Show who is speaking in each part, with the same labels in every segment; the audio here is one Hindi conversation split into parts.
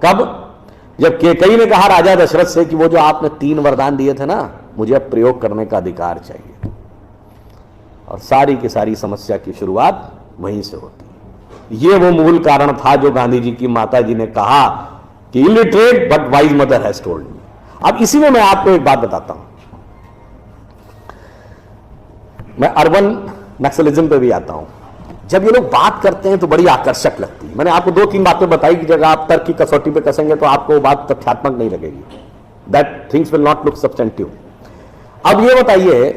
Speaker 1: कब? जब केकई ने कहा राजा दशरथ से कि वो जो आपने 3 वरदान दिए थे ना, मुझे अब प्रयोग करने का अधिकार चाहिए। और सारी की सारी समस्या की शुरुआत वहीं से होती है। ये वो मूल कारण था जो गांधी जी की माता जी ने कहा कि illiterate but wise mother has told me. अब इसी में मैं आपको एक बात बताता हूं, मैं अर्बन नक्सलिज्म पे भी आता हूं। जब ये लोग बात करते हैं तो बड़ी आकर्षक लगती है। मैंने आपको 2-3 बातें बताई कि जब आप तर्क की कसौटी पे कसेंगे तो आपको वो बात तथ्यात्मक नहीं लगेगी, that things will not look substantive. अब ये बताइए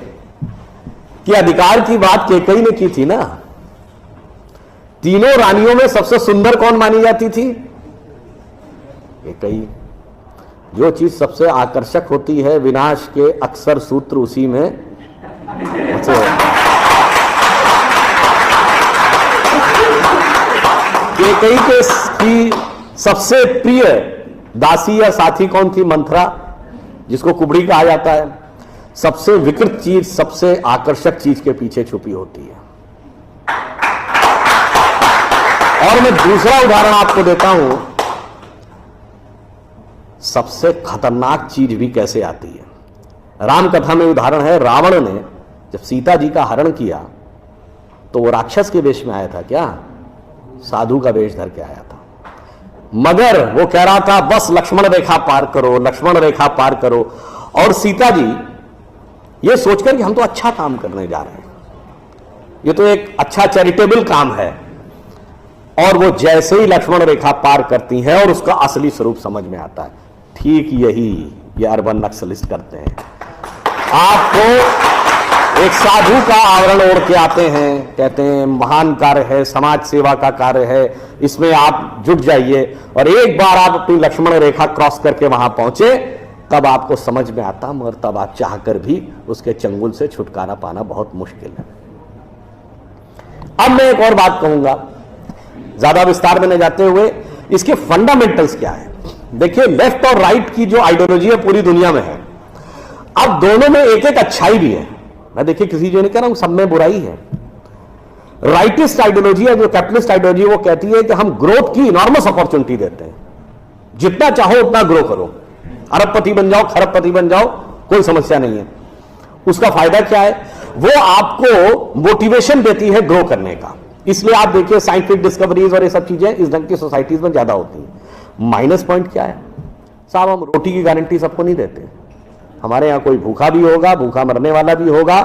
Speaker 1: कि अधिकार की बात केकई ने की थी ना, तीनों रानियों में सबसे सुंदर कौन मानी जाती थी? केकई। जो चीज सबसे आकर्षक होती है, विनाश के अक्सर सूत्र उसी में केकई की सबसे प्रिय दासी या साथी कौन थी? मंथरा, जिसको कुबड़ी कहा जाता है। सबसे विकृत चीज सबसे आकर्षक चीज के पीछे छुपी होती है। और मैं दूसरा उदाहरण आपको देता हूं, सबसे खतरनाक चीज भी कैसे आती है। रामकथा में उदाहरण है, रावण ने जब सीता जी का हरण किया तो वो राक्षस के वेश में आया था क्या? साधु का वेश धर के आया था। मगर वो कह रहा था बस लक्ष्मण रेखा पार करो, लक्ष्मण रेखा पार करो। और सीता जी ये सोचकर कि हम तो अच्छा काम करने जा रहे हैं, ये तो एक अच्छा चैरिटेबल काम है, और वो जैसे ही लक्ष्मण रेखा पार करती हैं और उसका असली स्वरूप समझ में आता है। ठीक यही ये अर्बन नक्सलिस्ट करते हैं। आपको एक साधु का आवरण ओढ़ के आते हैं, कहते हैं महान कार्य है, समाज सेवा का कार्य है, इसमें आप जुट जाइए। और एक बार आप अपनी लक्ष्मण रेखा क्रॉस करके वहां पहुंचे तब आपको समझ में आता, मगर तब आप चाहकर भी उसके चंगुल से छुटकारा पाना बहुत मुश्किल है। अब मैं एक और बात कहूंगा, ज्यादा विस्तार में न जाते हुए, इसके फंडामेंटल्स क्या है। देखिए, लेफ्ट और राइट की जो आइडियोलॉजी है पूरी दुनिया में है। अब दोनों में एक एक अच्छाई भी है। मैं देखिए किसी जो नहीं कह रहा हूं, सब में बुराई है। राइटिस्ट आइडियोलॉजी है, जो कैपिटलिस्ट आइडियोलॉजी, वो कहती है कि हम ग्रोथ की इनॉर्मस अपॉर्चुनिटी देते हैं, जितना चाहो उतना ग्रो करो, अरबपति बन जाओ, खरबपति बन जाओ, कोई समस्या नहीं है। उसका फायदा क्या है? वो आपको मोटिवेशन देती है ग्रो करने का। इसलिए आप देखिए साइंटिफिक डिस्कवरीज और ये सब चीजें इस ढंग की सोसाइटीज में ज्यादा होती हैं। माइनस पॉइंट क्या है साहब? हम रोटी की गारंटी सबको नहीं देते। हमारे यहां कोई भूखा भी होगा, भूखा मरने वाला भी होगा,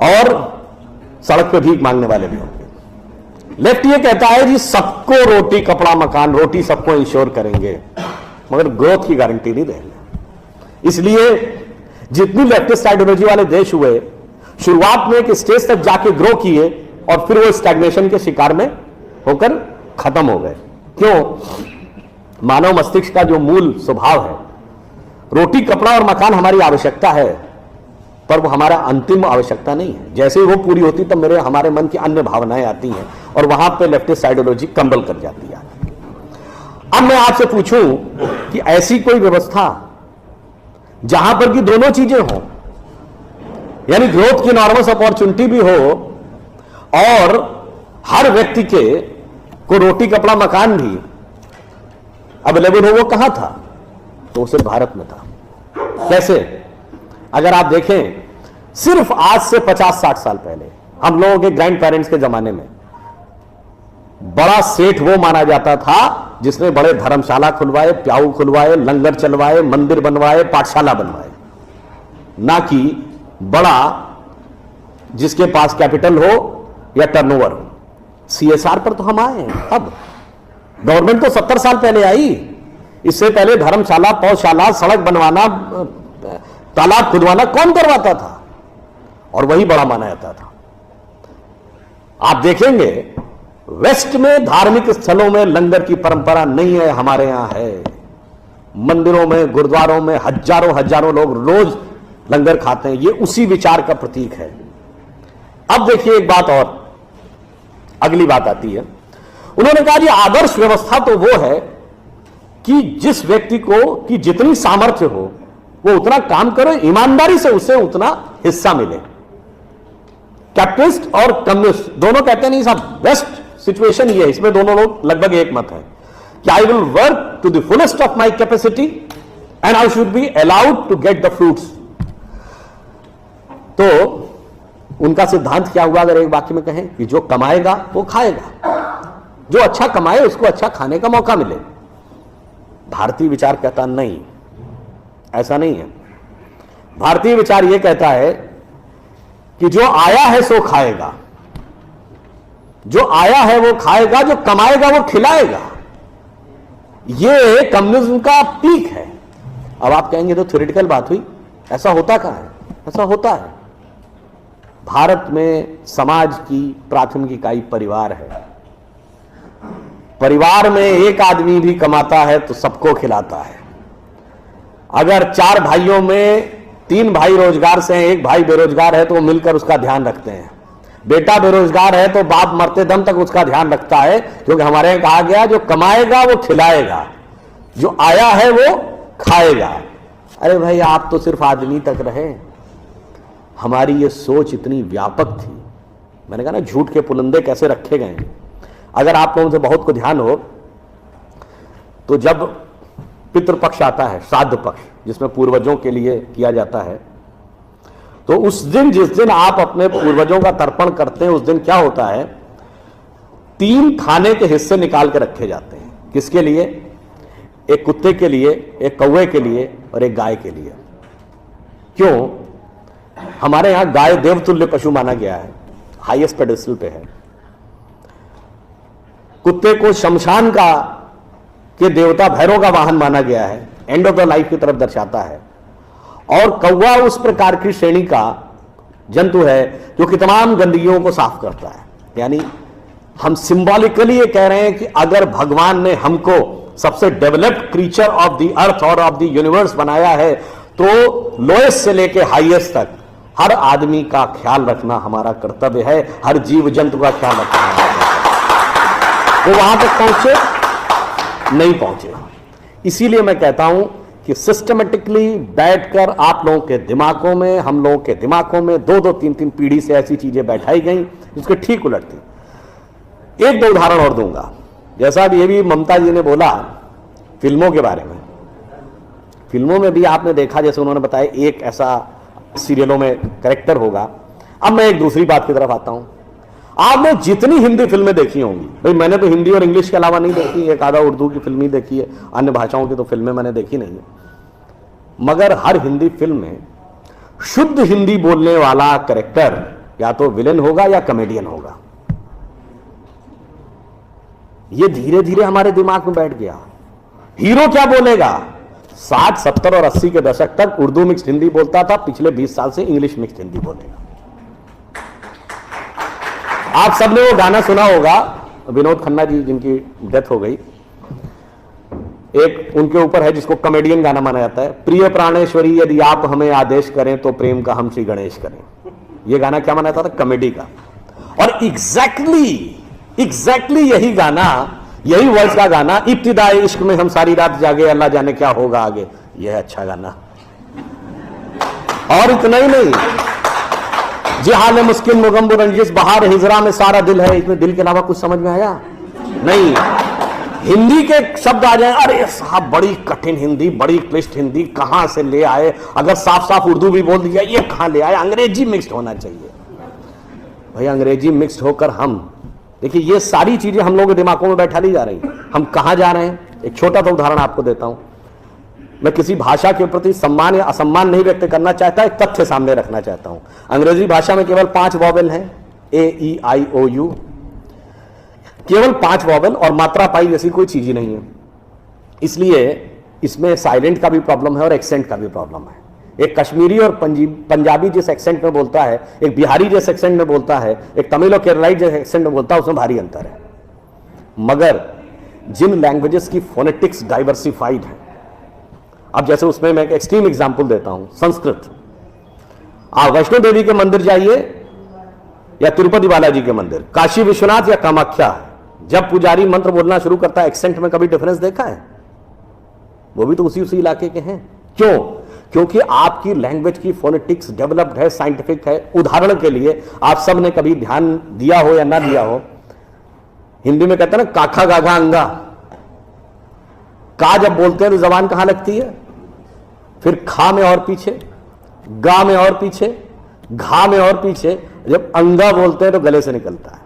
Speaker 1: और सड़क पे भीख मांगने वाले भी होंगे। लेफ्ट ये कहता है जी सबको रोटी, कपड़ा, मकान, रोटी सबको इंश्योर करेंगे, मगर ग्रोथ की गारंटी नहीं देंगे। इसलिए जितनी लेफ्टिस्ट आइडियोलॉजी वाले देश हुए, शुरुआत में एक स्टेज तक जाके ग्रो किए और फिर वो स्टैग्नेशन के शिकार में होकर खत्म हो गए। क्यों? मानव मस्तिष्क का जो मूल स्वभाव है, रोटी, कपड़ा और मकान हमारी आवश्यकता है, पर वो हमारा अंतिम आवश्यकता नहीं है। जैसे ही वो पूरी होती तब हमारे मन की अन्य भावनाएं आती हैं और वहां पे लेफ्टिस्ट आइडियोलॉजी कंबल कर जाती है। अब मैं आपसे पूछूं कि ऐसी कोई व्यवस्था जहां पर कि दोनों चीजें हो, यानी ग्रोथ की नॉर्मल अपॉर्चुनिटी भी हो और हर व्यक्ति के को रोटी, कपड़ा, मकान भी अवेलेबल हो, वो कहां था? तो सिर्फ भारत में था। कैसे? अगर आप देखें, सिर्फ आज से 50-60 साल पहले हम लोगों के ग्रैंड पेरेंट्स के जमाने में बड़ा सेठ वो माना जाता था जिसने बड़े धर्मशाला खुलवाए, प्याऊ खुलवाए, लंगर चलवाए, मंदिर बनवाए, पाठशाला बनवाए, ना कि बड़ा जिसके पास कैपिटल हो या टर्नओवर हो। सीएसआर पर तो हम आए हैं। अब गवर्नमेंट तो 70 साल पहले आई। इससे पहले धर्मशाला, पौधशाला, सड़क बनवाना, तालाब खुदवाना कौन करवाता था? और वही बड़ा माना जाता था। आप देखेंगे वेस्ट में धार्मिक स्थलों में लंगर की परंपरा नहीं है, हमारे यहां है। मंदिरों में, गुरुद्वारों में हजारों हजारों लोग रोज लंगर खाते हैं। ये उसी विचार का प्रतीक है। अब देखिए एक बात और, अगली बात आती है। उन्होंने कहा जी आदर्श व्यवस्था तो वो है कि जिस व्यक्ति को कि जितनी सामर्थ्य हो वो उतना काम करे, ईमानदारी से उसे उतना हिस्सा मिले। कैपिटलिस्ट और कम्युनिस्ट दोनों कहते हैं नहीं साहब, बेस्ट सिचुएशन ये है, इसमें दोनों लोग लगभग एक मत है। कि I will work to the fullest of my capacity and I should be allowed to get the fruits. तो उनका सिद्धांत क्या हुआ, अगर एक वाक्य में कहें कि जो कमाएगा वो खाएगा, जो अच्छा कमाए उसको अच्छा खाने का मौका मिले। भारतीय विचार कहता नहीं, ऐसा नहीं है। भारतीय विचार यह कहता है कि जो आया है सो खाएगा, जो आया है वो खाएगा, जो कमाएगा वो खिलाएगा। ये कम्युनिज्म का पीक है। अब आप कहेंगे तो थ्योरेटिकल बात हुई, ऐसा होता कहां है? ऐसा होता है। भारत में समाज की प्राथमिक इकाई परिवार है। परिवार में एक आदमी भी कमाता है तो सबको खिलाता है। अगर 4 भाइयों में 3 भाई रोजगार से हैं, एक भाई बेरोजगार है, तो वो मिलकर उसका ध्यान रखते हैं। बेटा बेरोजगार है तो बाप मरते दम तक उसका ध्यान रखता है, क्योंकि हमारे यहां कहा गया जो कमाएगा वो खिलाएगा, जो आया है वो खाएगा। अरे भाई, आप तो सिर्फ आदमी तक रहे। हमारी ये सोच इतनी व्यापक थी। मैंने कहा ना, झूठ के पुलंदे कैसे रखे गए। अगर आप लोगों से बहुत को ध्यान हो तो जब पितृपक्ष आता है, श्राद्ध पक्ष, जिसमें पूर्वजों के लिए किया जाता है, तो उस दिन, जिस दिन आप अपने पूर्वजों का तर्पण करते हैं, उस दिन क्या होता है, 3 खाने के हिस्से निकाल के रखे जाते हैं। किसके लिए? एक कुत्ते के लिए, एक कौवे के लिए और एक गाय के लिए। क्यों? हमारे यहां गाय देवतुल्य पशु माना गया है, हाईएस्ट पेडेस्टल पे है। कुत्ते को शमशान का के देवता भैरव का वाहन माना गया है, एंड ऑफ द लाइफ की तरफ दर्शाता है। और कौवा उस प्रकार की श्रेणी का जंतु है जो कि तमाम गंदगियों को साफ करता है। यानी हम सिंबॉलिकली ये कह रहे हैं कि अगर भगवान ने हमको सबसे developed creature of the earth और ऑफ द यूनिवर्स बनाया है, तो लोएस्ट से लेके हाईएस्ट तक हर आदमी का ख्याल रखना हमारा कर्तव्य है, हर जीव जंतु का ख्याल रखना। वो वहां तक पहुंचे नहीं पहुंचे। इसीलिए मैं कहता हूं कि सिस्टमेटिकली बैठकर आप लोगों के दिमागों में, हम लोगों के दिमागों में 2-2, 3-3 पीढ़ी से ऐसी चीजें बैठाई गई जिसके ठीक उलट थी। 1-2 उदाहरण और दूंगा। जैसा भी ये भी ममता जी ने बोला फिल्मों के बारे में, फिल्मों में भी आपने देखा, जैसे उन्होंने बताया, एक ऐसा सीरियलों में कैरेक्टर होगा। अब मैं एक दूसरी बात की तरफ आता हूं। आपने जितनी हिंदी फिल्में देखी होंगी, भाई मैंने तो हिंदी और इंग्लिश के अलावा नहीं देखी, एक आधा उर्दू की फिल्म ही देखी है, अन्य भाषाओं की तो फिल्में मैंने देखी नहीं है। मगर हर हिंदी फिल्म में शुद्ध हिंदी बोलने वाला कैरेक्टर या तो विलेन होगा या कॉमेडियन होगा। ये धीरे धीरे हमारे दिमाग में बैठ गया। हीरो क्या बोलेगा? 60, 70 और 80 के दशक तक उर्दू मिक्स्ड हिंदी बोलता था, पिछले 20 साल से इंग्लिश मिक्स्ड हिंदी बोलेगा। आप सबने वो गाना सुना होगा, विनोद खन्ना जी जिनकी डेथ हो गई, एक उनके ऊपर है जिसको कॉमेडियन गाना माना जाता है, प्रिय प्राणेश्वरी यदि आप हमें आदेश करें तो प्रेम का हम श्री गणेश करें। ये गाना क्या माना जाता था? कॉमेडी का। और एग्जैक्टली यही गाना, यही वर्ड्स का गाना, इब्तिदाई इश्क में हम सारी रात जागे अल्लाह जाने क्या होगा आगे, यह अच्छा गाना। और इतना ही नहीं, जी हाल मुश्किल मुगम्बु रंजिश बहार हिजरा में सारा दिल है, इसमें दिल के अलावा कुछ समझ में आया नहीं। हिंदी के शब्द आ जाए, अरे साहब बड़ी कठिन हिंदी, बड़ी क्लिष्ट हिंदी कहां से ले आए, अगर साफ साफ उर्दू भी बोल दिया ये कहां ले आए, अंग्रेजी मिक्स्ड होना चाहिए। भाई अंग्रेजी मिक्स्ड होकर हम देखिए, ये सारी चीजें हम लोगों के दिमागों में बैठा ली जा रही हैं। हम कहां जा रहे हैं? एक छोटा सा उदाहरण आपको देता हूं। मैं किसी भाषा के प्रति सम्मान या असम्मान नहीं व्यक्त करना चाहता, एक तथ्य सामने रखना चाहता हूं। अंग्रेजी भाषा में केवल 5 वॉवेल हैं, AEIOU, केवल 5 वॉवेल, और मात्रा पाई जैसी कोई चीज ही नहीं है। इसलिए इसमें साइलेंट का भी प्रॉब्लम है और एक्सेंट का भी प्रॉब्लम है। एक कश्मीरी और पंजाबी जिस एक्सेंट में बोलता है, एक बिहारी जिस एक्सेंट में बोलता है, एक तमिल और केरलाई जिस एक्सेंट में बोलता है, उसमें भारी अंतर है। मगर जिन लैंग्वेजेस की फोनेटिक्स डाइवर्सिफाइड है, अब जैसे उसमें मैं एक एक्सट्रीम एग्जांपल देता हूं, संस्कृत। आप वैष्णो देवी के मंदिर जाइए या तिरुपति बालाजी के मंदिर, काशी विश्वनाथ या कामाख्या, जब पुजारी मंत्र बोलना शुरू करता है, एक्सेंट में कभी डिफरेंस देखा है? वो भी तो उसी इलाके के हैं। क्यों? क्योंकि आपकी लैंग्वेज की फोनेटिक्स डेवलप्ड है, साइंटिफिक है। उदाहरण के लिए, आप सब ने कभी ध्यान दिया हो या ना दिया हो, हिंदी में कहते हैं ना काखा गाघा अंगा, का जब बोलते हैं तो जबान कहां लगती है, फिर खा में और पीछे, गा में और पीछे, घा में और पीछे, जब अंगा बोलते हैं तो गले से निकलता है।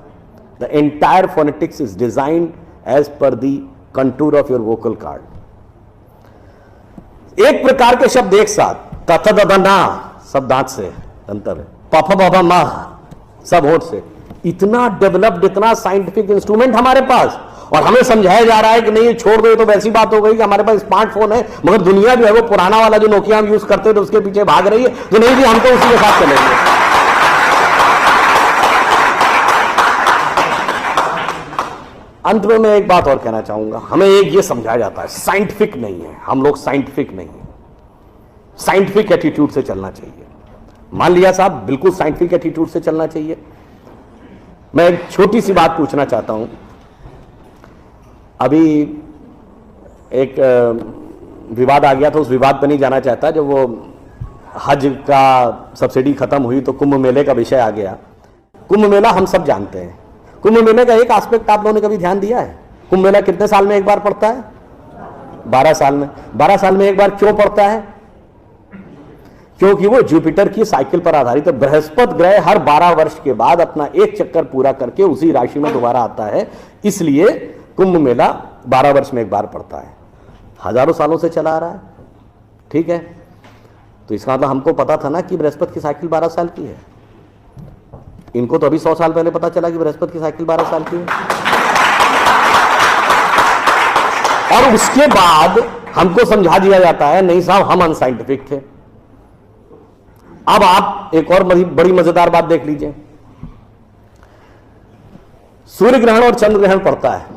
Speaker 1: The entire phonetics is designed as per the contour of your vocal cord. एक प्रकार के शब्द एक साथ, तथ दध ना सब दांत से अंतर है, पफ बफ मा सब होठ से। इतना डेवलप्ड, इतना साइंटिफिक इंस्ट्रूमेंट हमारे पास, और हमें समझाया जा रहा है कि नहीं ये छोड़ दो, ये तो वैसी बात हो गई कि हमारे पास स्मार्टफोन है, मगर दुनिया जो है वो पुराना वाला जो नोकिया हम यूज करते थे उसके पीछे भाग रही है, तो नहीं जी हम तो उसी के साथ चलेंगे। अंत में मैं एक बात और कहना चाहूंगा, हमें एक ये समझाया जाता है साइंटिफिक नहीं है, हम लोग साइंटिफिक नहीं है, साइंटिफिक एटीट्यूड से चलना चाहिए। मान लिया साहब, बिल्कुल साइंटिफिक एटीट्यूड से चलना चाहिए। मैं एक छोटी सी बात पूछना चाहता हूं। अभी एक विवाद आ गया था, उस विवाद पर नहीं जाना चाहता, जब वो हज का सब्सिडी खत्म हुई तो कुंभ मेले का विषय आ गया। कुंभ मेला हम सब जानते हैं, कुंभ मेले का एक एस्पेक्ट आप लोगों ने कभी ध्यान दिया है? कुंभ मेला कितने साल में एक बार पड़ता है? 12 साल में। 12 साल में एक बार क्यों पड़ता है? क्योंकि वो जुपिटर की साइकिल पर आधारित है। बृहस्पति ग्रह हर 12 वर्ष के बाद अपना एक चक्कर पूरा करके उसी राशि में दोबारा आता है, इसलिए कुंभ मेला 12 वर्ष में एक बार पड़ता है। हजारों सालों से चला आ रहा है, ठीक है। तो इसका मतलब हमको पता था ना कि बृहस्पति की साइकिल 12 साल की है। इनको तो अभी 100 साल पहले पता चला कि बृहस्पति की साइकिल 12 साल की है, और उसके बाद हमको समझा दिया जाता है नहीं साहब हम अनसाइंटिफिक थे। अब आप एक और बड़ी मजेदार बात देख लीजिए, सूर्य ग्रहण और चंद्र ग्रहण पड़ता है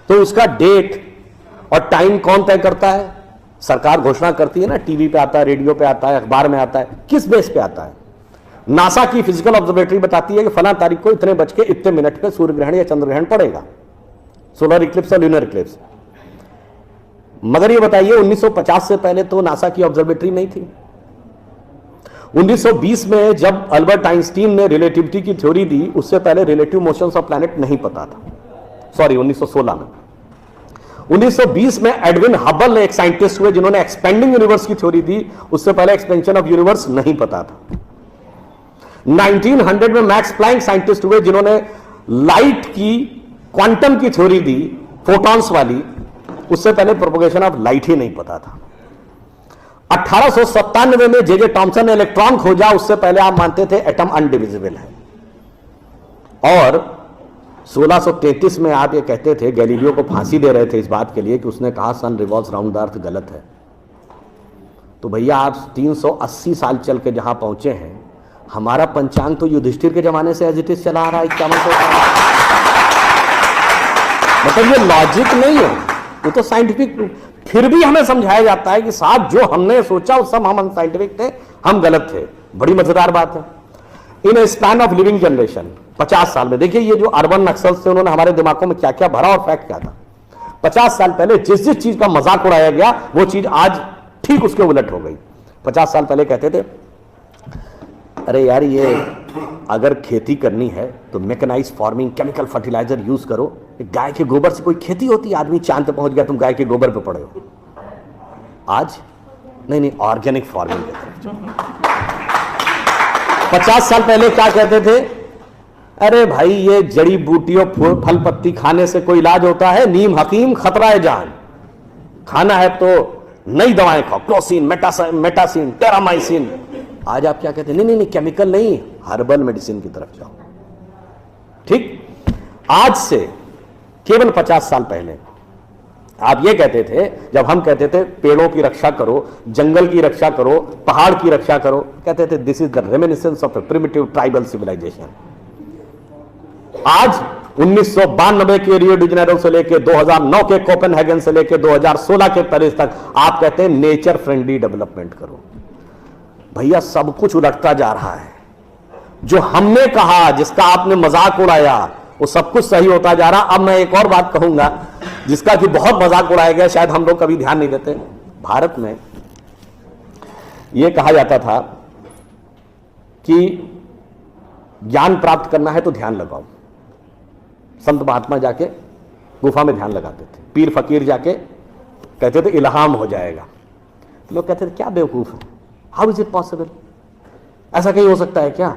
Speaker 1: तो उसका डेट और टाइम कौन तय करता है? सरकार घोषणा करती है ना, टीवी पे आता है, रेडियो पे आता है, अखबार में आता है। किस बेस पे आता है? नासा की फिजिकल ऑब्जर्वेटरी बताती है कि फला तारीख को इतने बज के इतने मिनट पे सूर्य ग्रहण या चंद्र ग्रहण पड़ेगा, सोलर इक्लिप्स और ल्यूनर इक्लिप्स। मगर ये बताइए 1950 से पहले तो नासा की ऑब्जर्वेटरी नहीं थी। 1920 में जब अल्बर्ट आइंस्टीन ने रिलेटिविटी की थ्योरी दी, उससे पहले रिलेटिव मोशंस ऑफ प्लैनेट नहीं पता था। सॉरी 1916 में। 1920 में एडविन हबल एक साइंटिस्ट हुए जिन्होंने एक्सपेंडिंग यूनिवर्स की थ्योरी दी, उससे पहले एक्सपेंशन ऑफ यूनिवर्स नहीं पता था। 1900 में मैक्स प्लैंक साइंटिस्ट हुए जिन्होंने लाइट की क्वांटम की थ्योरी दी, फोटॉन्स वाली, उससे पहले प्रोपगेशन ऑफ लाइट ही नहीं पता था। 1897 में जे टॉमसन ने इलेक्ट्रॉन खोजा, उससे पहले आप मानते थे एटम अनडिविजिबल है। और 1633 में आप ये कहते थे, गैलीलियो को फांसी दे रहे थे इस बात के लिए कि उसने कहा सन रिवॉल्व्स राउंड द अर्थ गलत है। तो भैया आप 380 साल चल के जहां पहुंचे हैं, हमारा पंचांग तो युधिष्ठिर के जमाने से एज इट इज चला आ रहा है। क्या मतलब ये लॉजिक नहीं है, ये तो साइंटिफिक। फिर भी हमें समझाया जाता है कि साहब जो हमने सोचा वो सब हम अनसाइंटिफिक थे, हम गलत थे। बड़ी मजेदार बात है। इन ए स्पैन ऑफ लिविंग जनरेशन 50 साल में देखिए ये जो अर्बन नक्सल्स थे उन्होंने हमारे दिमागों में क्या क्या भरा और फैक्ट क्या था। 50 साल पहले जिस जिस चीज का मजाक उड़ाया गया वो चीज आज ठीक उसके उलट हो गई। 50 साल पहले कहते थे अरे यार ये अगर खेती करनी है तो mechanise farming, chemical fertiliser use करो। गाय के गोबर से कोई खेती होती? आदमी चांद पे पहुंच गया, तुम गाय के गोबर पे पड़े हो। आज नहीं, ऑर्गेनिक फार्मिंग की तरफ। 50 साल पहले क्या कहते थे? अरे भाई ये जड़ी बूटियों फल पत्ती खाने से कोई इलाज होता है? नीम हकीम खतरा है जान। खाना है तो नई दवाएं खाओ, क्लोसिन, मेटासिन, टेरामाइसिन। आज आप क्या कहते हैं? नहीं, केमिकल नहीं, हर्बल मेडिसिन की तरफ जाओ। ठीक, आज से केवल 50 साल पहले आप ये कहते थे, जब हम कहते थे पेड़ों की रक्षा करो, जंगल की रक्षा करो, पहाड़ की रक्षा करो, कहते थे this is the reminiscence of a primitive tribal civilisation. आज 1992 के रियो डी जेनेरो से लेकर 2009 के कोपेनहेगन से लेकर 2016 के पेरिस तक आप कहते हैं नेचर फ्रेंडली डेवलपमेंट करो। भैया सब कुछ उलटता जा रहा है। जो हमने कहा, जिसका आपने मजाक उड़ाया, वो सब कुछ सही होता जा रहा। अब मैं एक और बात कहूंगा जिसका कि बहुत मजाक उड़ाया गया, शायद हम लोग कभी ध्यान नहीं देते। भारत में यह कहा जाता था कि ज्ञान प्राप्त करना है तो ध्यान लगाओ। संत महात्मा जाके गुफा में ध्यान लगाते थे, पीर फकीर जाके कहते थे इल्हाम हो जाएगा। लोग कहते थे क्या बेवकूफ है, हाउ इज इट पॉसिबल, ऐसा कहीं हो सकता है क्या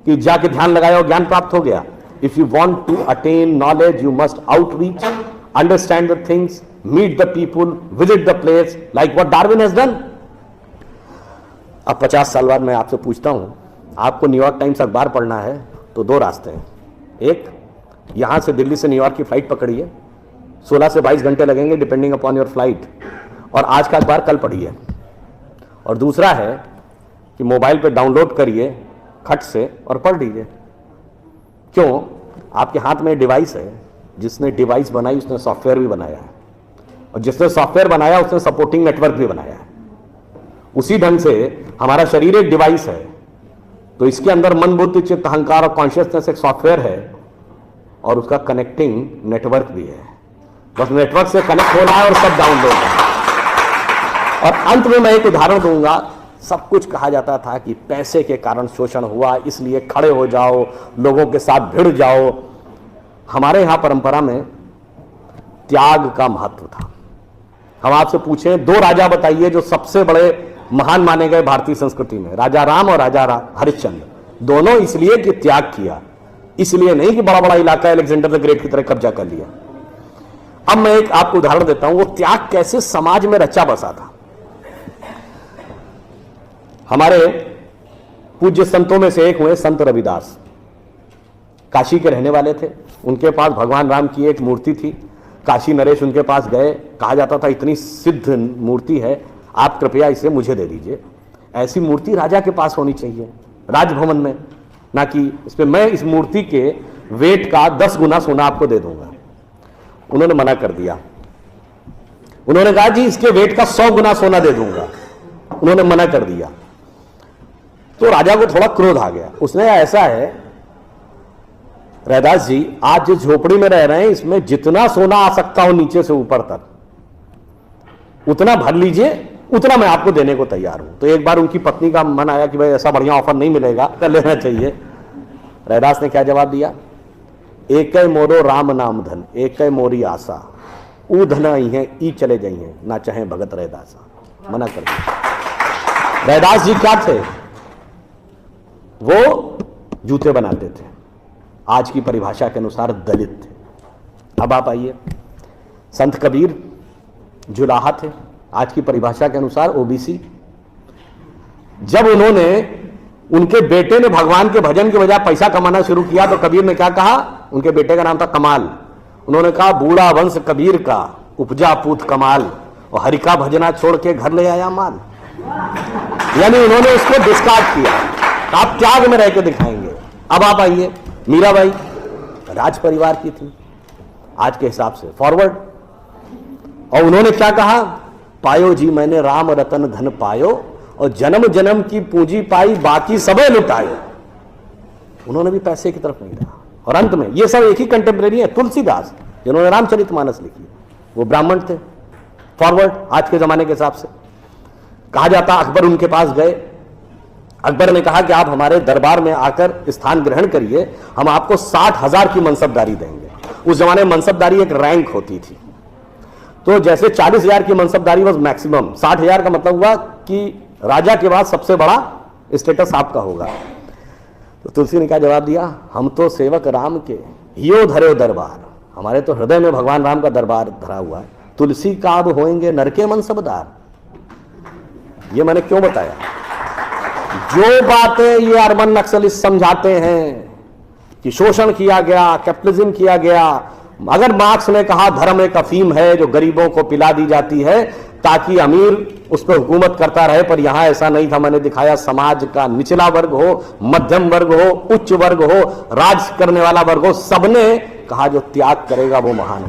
Speaker 1: कि जाके ध्यान लगाया और ज्ञान प्राप्त हो गया। If you want to attain knowledge you must outreach, understand the things, meet the people, visit the place, like what Darwin has done. अब 50 साल बाद मैं आपसे पूछता हूं, आपको न्यूयॉर्क टाइम्स अखबार पढ़ना है तो 2 रास्ते हैं। एक, यहां से दिल्ली से न्यूयॉर्क की फ्लाइट पकड़िए, 16 से 22 घंटे लगेंगे डिपेंडिंग अपॉन योर फ्लाइट, और आज का अखबार कल पढ़िए। और दूसरा है कि मोबाइल पे डाउनलोड करिए खट से और पढ़ लीजिए। क्यों? आपके हाथ में डिवाइस है, जिसने डिवाइस बनाई उसने सॉफ्टवेयर भी बनाया है, और जिसने सॉफ्टवेयर बनाया उसने सपोर्टिंग नेटवर्क भी बनाया है। उसी ढंग से हमारा शरीर एक डिवाइस है, तो इसके अंदर मन, बुद्धि, चित्त, अहंकार और कॉन्शियसनेस एक सॉफ्टवेयर है, और उसका कनेक्टिंग नेटवर्क भी है। बस नेटवर्क से कनेक्ट होना है और सब डाउनलोड है। और अंत में मैं एक उदाहरण दूंगा। सब कुछ कहा जाता था कि पैसे के कारण शोषण हुआ, इसलिए खड़े हो जाओ, लोगों के साथ भिड़ जाओ। हमारे यहां परंपरा में त्याग का महत्व था। हम आपसे पूछें 2 राजा बताइए जो सबसे बड़े महान माने गए भारतीय संस्कृति में, राजा राम और राजा हरिश्चंद्र। दोनों इसलिए कि त्याग किया, इसलिए नहीं कि बड़ा बड़ा इलाका अलेक्जेंडर द ग्रेट की तरह कब्जा कर लिया। अब मैं एक आपको उदाहरण देता हूं, वो त्याग कैसे समाज में रचा बसा था। हमारे पूज्य संतों में से एक हुए संत रविदास, काशी के रहने वाले थे। उनके पास भगवान राम की एक मूर्ति थी। काशी नरेश उनके पास गए, कहा जाता था इतनी सिद्ध मूर्ति है, आप कृपया इसे मुझे दे दीजिए। ऐसी मूर्ति राजा के पास होनी चाहिए, राजभवन में, ना कि इस पे मैं इस मूर्ति के वेट का 10 गुना सोना आपको दे दूंगा। उन्होंने मना कर दिया। उन्होंने कहा जी इसके वेट का 100 गुना सोना दे दूंगा। उन्होंने मना कर दिया। तो राजा को थोड़ा क्रोध आ गया। उसने, ऐसा है रैदास जी, आज जिस झोपड़ी में रह रहे हैं इसमें जितना सोना आ सकता हो नीचे से ऊपर तक उतना भर लीजिए, उतना मैं आपको देने को तैयार हूं। तो एक बार उनकी पत्नी का मन आया कि भाई ऐसा बढ़िया ऑफर नहीं मिलेगा, कर लेना चाहिए। रैदास ने क्या जवाब दिया? एक मोरो राम नाम धन, एक मोरी आशा, ऊ धन है ई चले जाइए, ना चाहे भगत रैदासा। मना कर दिया। रैदास जी क्या थे? वो जूते बनाते थे, आज की परिभाषा के अनुसार दलित थे। अब आप आइए, संत कबीर जुलाहा थे, आज की परिभाषा के अनुसार ओबीसी। जब उन्होंने, उनके बेटे ने भगवान के भजन के बजाय पैसा कमाना शुरू किया तो कबीर ने क्या कहा? उनके बेटे का नाम था कमाल। उन्होंने कहा बूढ़ा वंश कबीर का, उपजा पूत कमाल, और हरि का भजना छोड़ के घर ले आया माल। यानी उन्होंने उसको डिस्कार्ड किया। आप त्याग में रह के दिखाएंगे। अब आप आइए, मीराबाई राज परिवार की थी आज के हिसाब से, फॉरवर्ड। और उन्होंने क्या कहा? पायो जी मैंने राम रतन धन पायो, और जन्म जन्म की पूंजी पाई बाकी सबे लुटायो। उन्होंने भी पैसे की तरफ नहीं रहा। और अंत में ये सब एक ही कंटेम्परेरी है, तुलसीदास जिन्होंने रामचरितमानस लिखी, वो ब्राह्मण थे, फॉरवर्ड आज के जमाने के हिसाब से। कहा जाता अकबर उनके पास गए। अकबर ने कहा कि आप हमारे दरबार में आकर स्थान ग्रहण करिए, हम आपको 60,000 की मनसबदारी देंगे। उस जमाने में मनसबदारी एक रैंक होती थी। तो जैसे 40,000 की मनसबदारी वॉज मैक्सिमम, 60,000 का मतलब हुआ कि राजा के बाद सबसे बड़ा स्टेटस आपका होगा। तो तुलसी ने क्या जवाब दिया? हम तो सेवक राम के हियो धरे दरबार, हमारे तो हृदय में भगवान राम का दरबार धरा हुआ है। तुलसी का अब होएंगे नरके मनसबदार। ये मैंने क्यों बताया? जो बातें ये अर्बन नक्सलिस्ट समझाते हैं कि शोषण किया गया, कैपिटलिज्म किया गया, अगर मार्क्स ने कहा धर्म एक अफीम है जो गरीबों को पिला दी जाती है ताकि अमीर उस पर हुकूमत करता रहे, पर यहां ऐसा नहीं था। मैंने दिखाया समाज का निचला वर्ग हो, मध्यम वर्ग हो, उच्च वर्ग हो, राज करने वाला वर्ग हो, सबने कहा जो त्याग करेगा वो महान है।